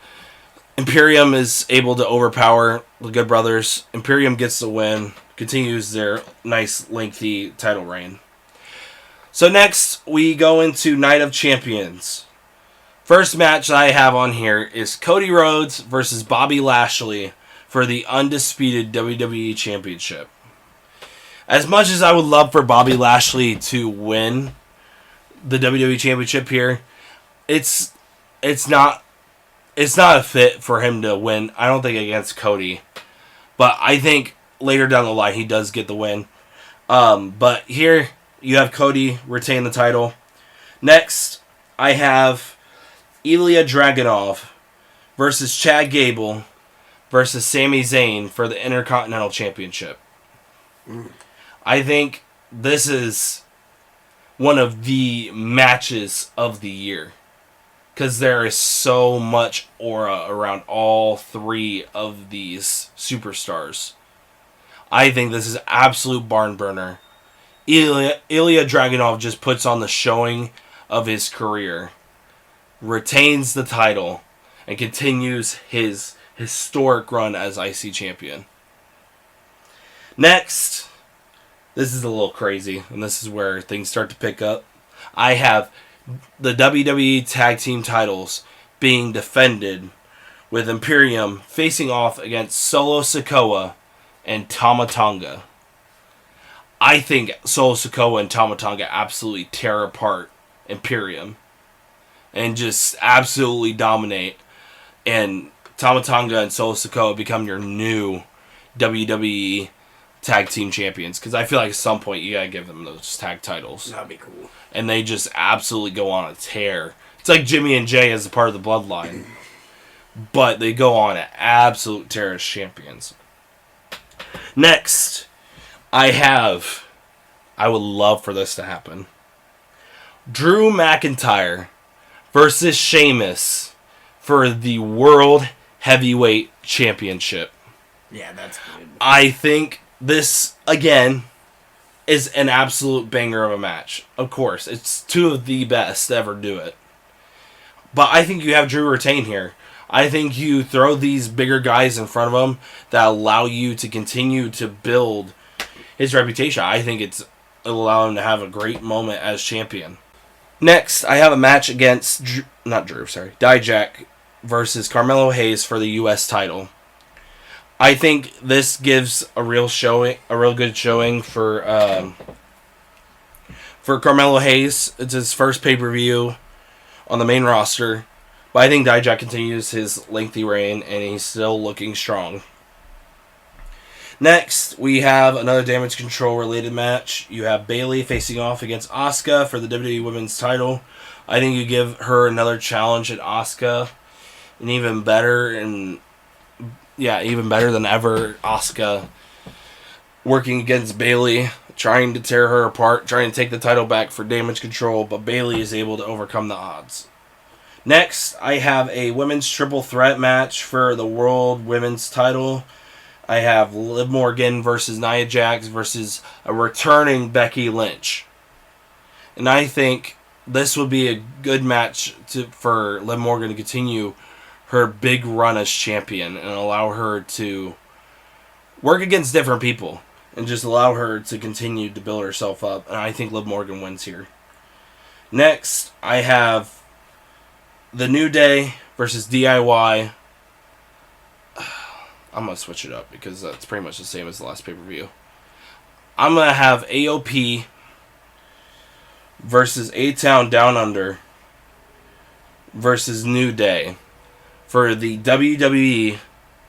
Imperium is able to overpower the Good Brothers. Imperium gets the win, continues their nice, lengthy title reign. So next, we go into Night of Champions. First match I have on here is Cody Rhodes versus Bobby Lashley for the undisputed WWE Championship. As much as I would love for Bobby Lashley to win the WWE Championship here, it's not a fit for him to win. I don't think against Cody, but I think later down the line he does get the win. But here you have Cody retain the title. Next, I have Ilya Dragunov versus Chad Gable versus Sami Zayn for the Intercontinental Championship. I think this is one of the matches of the year, because there is so much aura around all three of these superstars. I think this is absolute barn burner. Ilya Dragunov just puts on the showing of his career, retains the title, and continues his historic run as IC champion. Next, this is a little crazy, and this is where things start to pick up. I have the WWE Tag Team titles being defended with Imperium facing off against Solo Sikoa and Tama Tonga. I think Solo Sikoa and Tama Tonga absolutely tear apart Imperium and just absolutely dominate, and Tama Tonga and Solo Sikoa become your new WWE Tag Team Champions, because I feel like at some point you gotta give them those tag titles. That'd be cool. And they just absolutely go on a tear. It's like Jimmy and Jay as a part of the bloodline, but they go on an absolute tear as champions. Next, I would love for this to happen, Drew McIntyre versus Sheamus for the World Heavyweight Championship. Yeah, that's good. I think this, again, is an absolute banger of a match. Of course, it's two of the best to ever do it. But I think you have Drew retain here. I think you throw these bigger guys in front of him that allow you to continue to build his reputation. I think it'll allow him to have a great moment as champion. Next, I have a match against Jdawg versus Carmelo Hayes for the U.S. title. I think this gives a real good showing for For Carmelo Hayes, it's his first pay-per-view on the main roster. But I think Dijak continues his lengthy reign, and he's still looking strong. Next, we have another Damage Control related match. You have Bayley facing off against Asuka for the WWE Women's title. I think you give her another challenge at Asuka, and even better than ever, Asuka working against Bayley, trying to tear her apart, trying to take the title back for Damage Control, but Bayley is able to overcome the odds. Next, I have a women's triple threat match for the World Women's title. I have Liv Morgan versus Nia Jax versus a returning Becky Lynch. And I think this would be a good match for Liv Morgan to continue her big run as champion and allow her to work against different people and just allow her to continue to build herself up. And I think Liv Morgan wins here. Next, I have The New Day versus DIY. I'm going to switch it up because that's pretty much the same as the last pay-per-view. I'm going to have AOP versus A-Town Down Under versus New Day for the WWE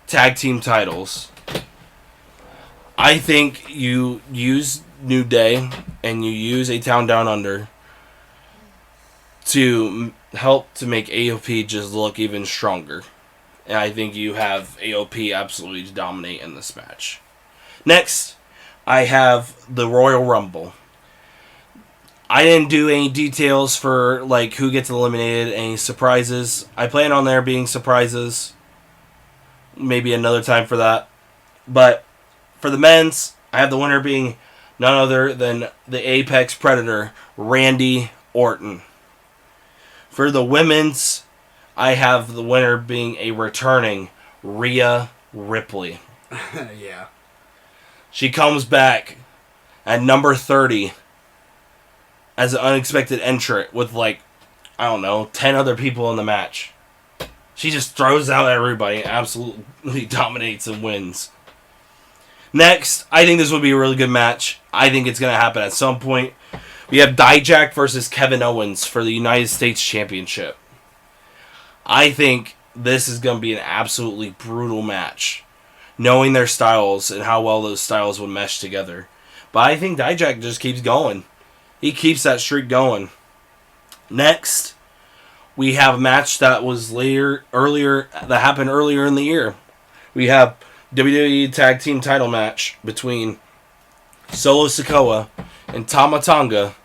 Tag Team titles. I think you use New Day and you use A-Town Down Under to help to make AOP just look even stronger. And I think you have AOP absolutely dominate in this match. Next, I have the Royal Rumble. I didn't do any details for like who gets eliminated, any surprises. I plan on there being surprises. Maybe another time for that. But for the men's, I have the winner being none other than the Apex Predator, Randy Orton. For the women's, I have the winner being a returning Rhea Ripley. Yeah. She comes back at number 30 as an unexpected entrant with 10 other people in the match. She just throws out everybody and absolutely dominates and wins. Next, I think this would be a really good match. I think it's going to happen at some point. We have Dijak versus Kevin Owens for the United States Championship. I think this is going to be an absolutely brutal match, knowing their styles and how well those styles would mesh together. But I think Dijak just keeps going. He keeps that streak going. Next, we have a match that happened earlier in the year. We have WWE Tag Team title match between Solo Sikoa and Tama Tonga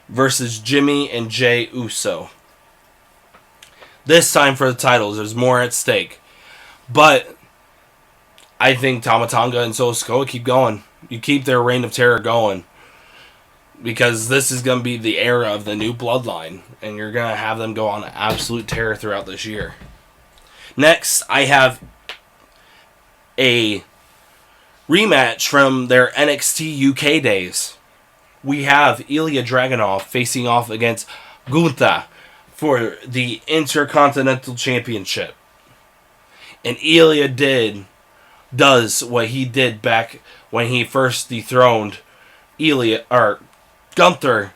versus Jimmy and Jey Uso. This time for the titles, there's more at stake. But I think Tama Tonga and Solo Sikoa keep going. You keep their reign of terror going. Because this is going to be the era of the new bloodline. And you're going to have them go on an absolute terror throughout this year. Next, I have a rematch from their NXT UK days. We have Ilya Dragunov facing off against Gunther for the Intercontinental Championship. And Ilya does what he did back when he first dethroned Gunther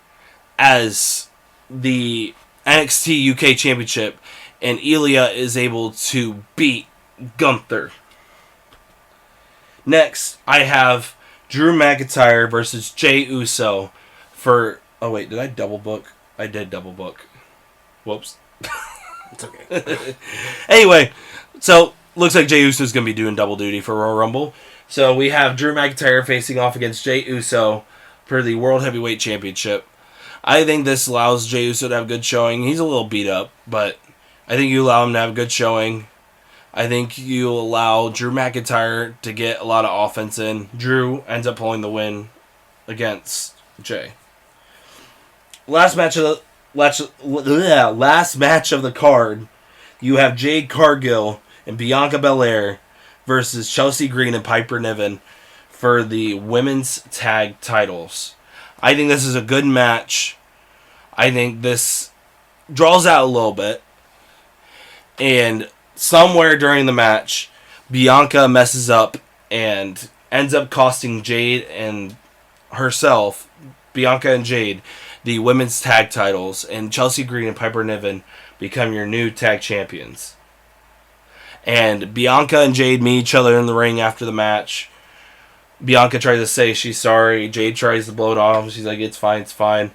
as the NXT UK Championship, and Ilya is able to beat Gunther. Next, I have Drew McIntyre versus Jey Uso for... Oh wait, did I double book? I did double book. Whoops. It's okay. Anyway, so looks like Jey Uso is going to be doing double duty for Royal Rumble. So we have Drew McIntyre facing off against Jey Uso for the World Heavyweight Championship. I think this allows Jey Uso to have a good showing. He's a little beat up, but I think you allow him to have a good showing. I think you allow Drew McIntyre to get a lot of offense in. Drew ends up pulling the win against Jey. Last match of the card, you have Jade Cargill and Bianca Belair versus Chelsea Green and Piper Niven for the women's tag titles. I think this is a good match. I think this draws out a little bit. And somewhere during the match, Bianca messes up and ends up costing Jade and herself, Bianca and Jade, the women's tag titles, and Chelsea Green and Piper Niven become your new tag champions. And Bianca and Jade meet each other in the ring after the match. Bianca tries to say she's sorry. Jade tries to blow it off. She's like, it's fine, it's fine.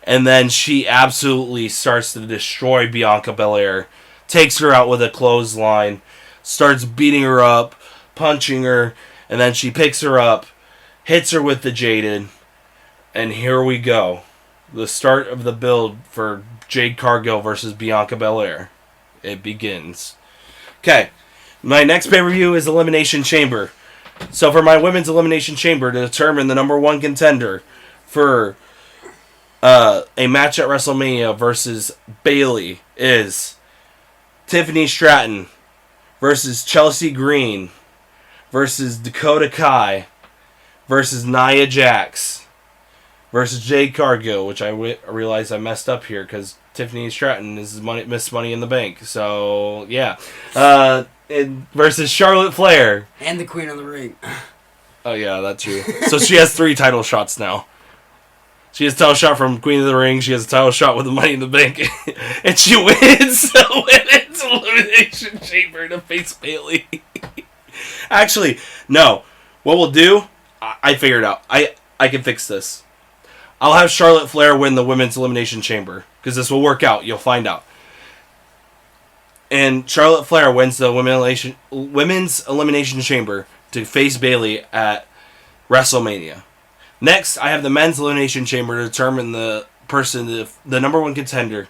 And then she absolutely starts to destroy Bianca Belair. Takes her out with a clothesline. Starts beating her up, punching her. And then she picks her up, hits her with the Jaded. And here we go. The start of the build for Jade Cargill versus Bianca Belair. It begins. Okay, my next pay-per-view is Elimination Chamber. So for my women's Elimination Chamber to determine the number one contender for a match at WrestleMania versus Bayley is Tiffany Stratton versus Chelsea Green versus Dakota Kai versus Nia Jax versus Jade Cargill, which I realize I messed up here because Tiffany Stratton is Miss Money in the Bank. So, yeah. Versus Charlotte Flair. And the Queen of the Ring. Oh, yeah, that's true. So she has 3 title shots now. She has a title shot from Queen of the Ring. She has a title shot with the Money in the Bank. And she wins the Women's Elimination Chamber to face Bayley. Actually, no. What we'll do, I figured out. I can fix this. I'll have Charlotte Flair win the Women's Elimination Chamber. Because this will work out. You'll find out. And Charlotte Flair wins the Women's Elimination Chamber to face Bayley at WrestleMania. Next, I have the Men's Elimination Chamber to determine the number one contender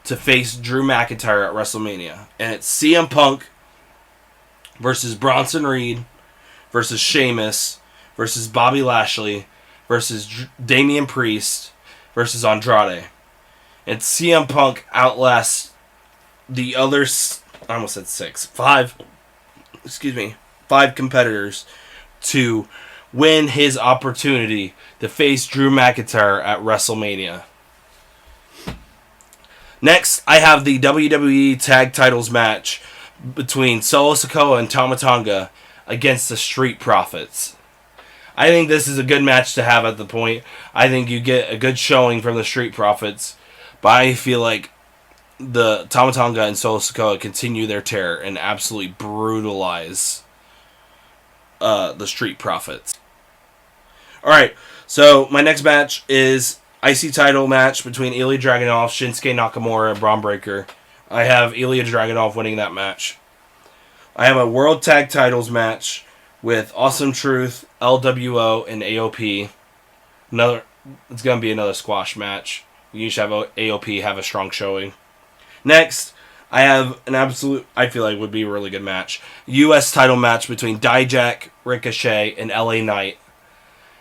to face Drew McIntyre at WrestleMania. And it's CM Punk versus Bronson Reed versus Sheamus versus Bobby Lashley versus Damian Priest versus Andrade. And CM Punk outlasts the other, I almost said 5 competitors to win his opportunity to face Drew McIntyre at WrestleMania. Next, I have the WWE Tag Titles match between Solo Sikoa and Tama Tonga against the Street Profits. I think this is a good match to have at the point. I think you get a good showing from the Street Profits, but I feel like the Tama Tonga and Solo Sikoa continue their tear and absolutely brutalize the Street Profits. Alright, so my next match is IC title match between Ilya Dragunov, Shinsuke Nakamura, and Braun Breaker. I have Ilya Dragunov winning that match. I have a World Tag Titles match with Awesome Truth, LWO, and AOP. It's going to be another squash match. You should have AOP have a strong showing. Next, I have I feel like would be a really good match. U.S. title match between Dijak, Ricochet, and LA Knight.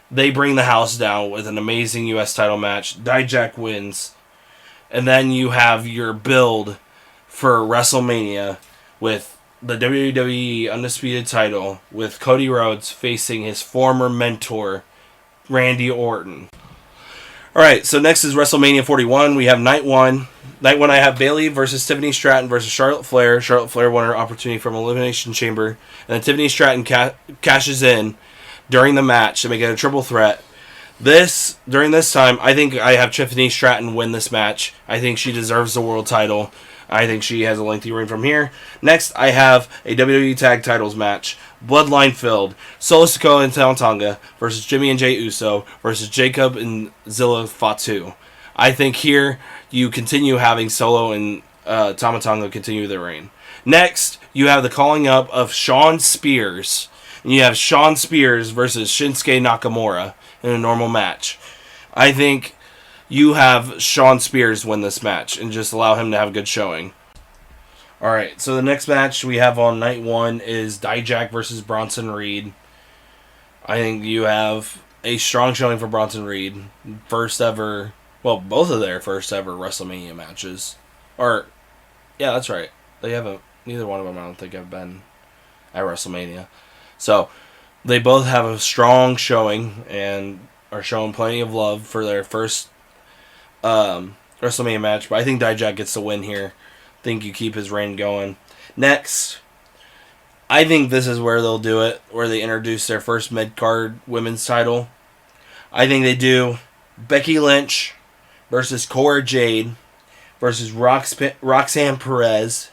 They bring the house down with an amazing U.S. title match. Dijak wins. And then you have your build for WrestleMania with the WWE Undisputed title with Cody Rhodes facing his former mentor, Randy Orton. Alright, so next is WrestleMania 41. We have Night 1. Night 1 I have Bayley versus Tiffany Stratton versus Charlotte Flair. Charlotte Flair won her opportunity from Elimination Chamber. And then Tiffany Stratton cashes in during the match to make it a triple threat. During this time, I think I have Tiffany Stratton win this match. I think she deserves the world title. I think she has a lengthy reign from here. Next, I have a WWE Tag Titles match. Bloodline filled. Solo Sikoa and Tama Tonga versus Jimmy and Jey Uso versus Jacob and Zilla Fatu. I think here you continue having Solo and Tama Tonga continue their reign. Next, you have the calling up of Shawn Spears. And you have Shawn Spears versus Shinsuke Nakamura in a normal match. I think you have Shawn Spears win this match and just allow him to have a good showing. Alright, so the next match we have on Night 1 is Dijak versus Bronson Reed. I think you have a strong showing for Bronson Reed. Both of their first ever WrestleMania matches. Yeah, that's right. Neither one of them I don't think have been at WrestleMania. So, they both have a strong showing and are showing plenty of love for their first WrestleMania match. But I think Dijak gets the win here. I think you keep his reign going. Next, I think this is where they'll do it, where they introduce their first mid-card women's title. I think they do Becky Lynch versus Cora Jade versus Roxanne Perez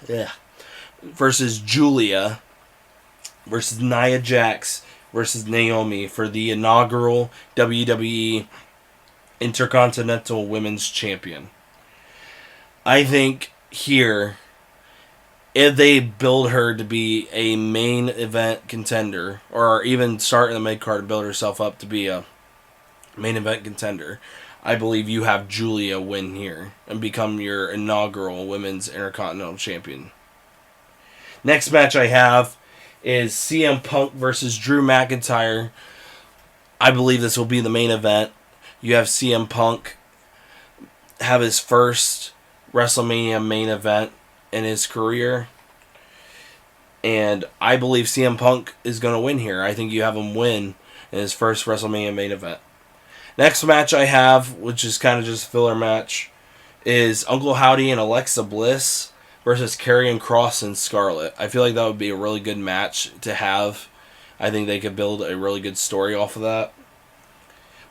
versus Julia versus Nia Jax versus Naomi for the inaugural WWE Intercontinental Women's Champion. I think here, if they build her to be a main event contender, or even start in the mid-card and build herself up to be a main event contender, I believe you have Julia win here and become your inaugural Women's Intercontinental Champion. Next match I have is CM Punk versus Drew McIntyre. I believe this will be the main event. You have CM Punk have his first WrestleMania main event in his career. And I believe CM Punk is going to win here. I think you have him win in his first WrestleMania main event. Next match I have, which is kind of just a filler match, is Uncle Howdy and Alexa Bliss versus Karrion Kross and Scarlett. I feel like that would be a really good match to have. I think they could build a really good story off of that.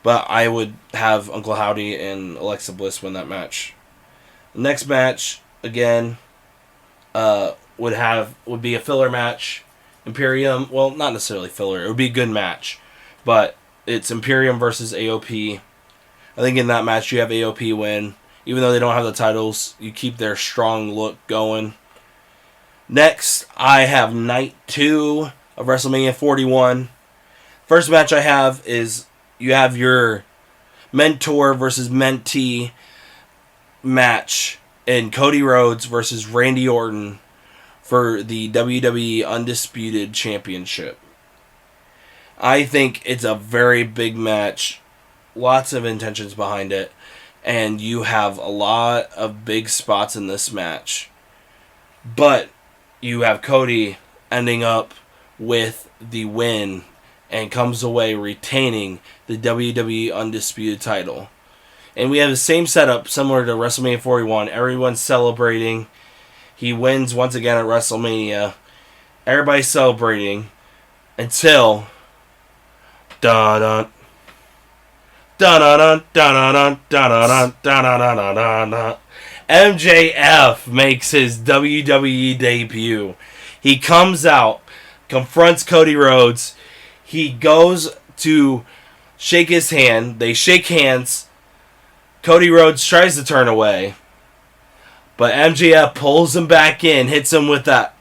But I would have Uncle Howdy and Alexa Bliss win that match. The next match, again, would be a filler match. Imperium, well, not necessarily filler. It would be a good match. But it's Imperium versus AOP. I think in that match you have AOP win. Even though they don't have the titles, you keep their strong look going. Next, I have Night 2 of WrestleMania 41. First match I have is you have your mentor versus mentee match in Cody Rhodes versus Randy Orton for the WWE Undisputed Championship. I think it's a very big match. Lots of intentions behind it. And you have a lot of big spots in this match. But you have Cody ending up with the win and comes away retaining the WWE Undisputed title. And we have the same setup similar to WrestleMania 41. Everyone's celebrating. He wins once again at WrestleMania. Everybody's celebrating until MJF makes his WWE debut. He comes out, confronts Cody Rhodes. He goes to shake his hand. They shake hands. Cody Rhodes tries to turn away, but MJF pulls him back in, hits him with that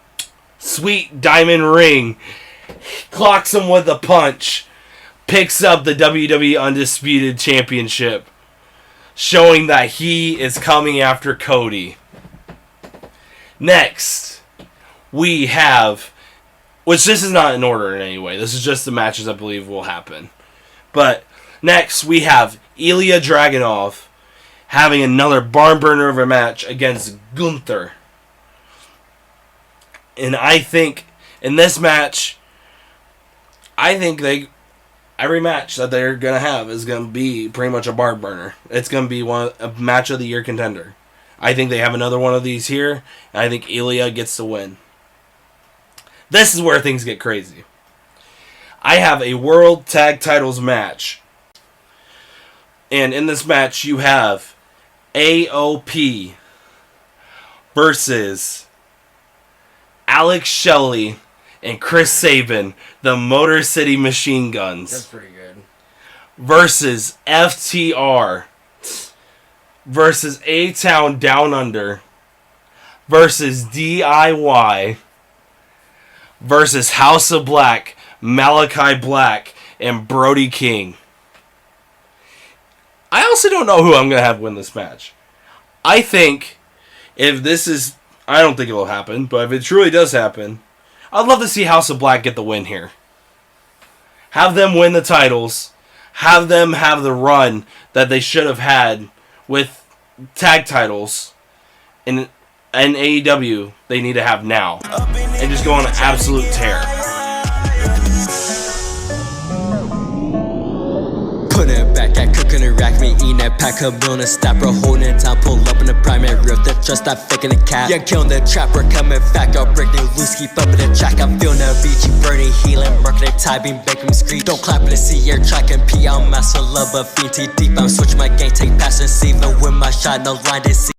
sweet diamond ring, clocks him with a punch, picks up the WWE Undisputed Championship, showing that he is coming after Cody. Next, we have, which this is not in order in any way, this is just the matches I believe will happen. But next, we have Ilya Dragunov having another barn burner of a match against Gunther. And I think in this match, every match that they're going to have is going to be pretty much a barn burner. It's going to be a match of the year contender. I think they have another one of these here, and I think Ilya gets the win. This is where things get crazy. I have a World Tag Titles match. And in this match, you have AOP versus Alex Shelley and Chris Sabin, the Motor City Machine Guns. That's pretty good. Versus FTR. Versus A-Town Down Under. Versus DIY. Versus House of Black, Malachi Black, and Brody King. I also don't know who I'm going to have win this match. I think if this is, I don't think it will happen, but if it truly does happen, I'd love to see House of Black get the win here. Have them win the titles. Have them have the run that they should have had with tag titles. And AEW, they need to have now. And just go on an absolute tear. Put it back, I cooking it rack me, eating that pack of bonus, stopper, holding it down, pull up in the primary, rip the just not faking the cap. Yeah, killing the trapper, coming back, I'll break new loose, keep up in the track. I'm feeling the beachy, burning, healing, marking the timing, making me scream. Don't clap in the sea, air track and pee. I'm master love, but feet too deep. I'm switching my game, take passion, even with my shot, no line to see.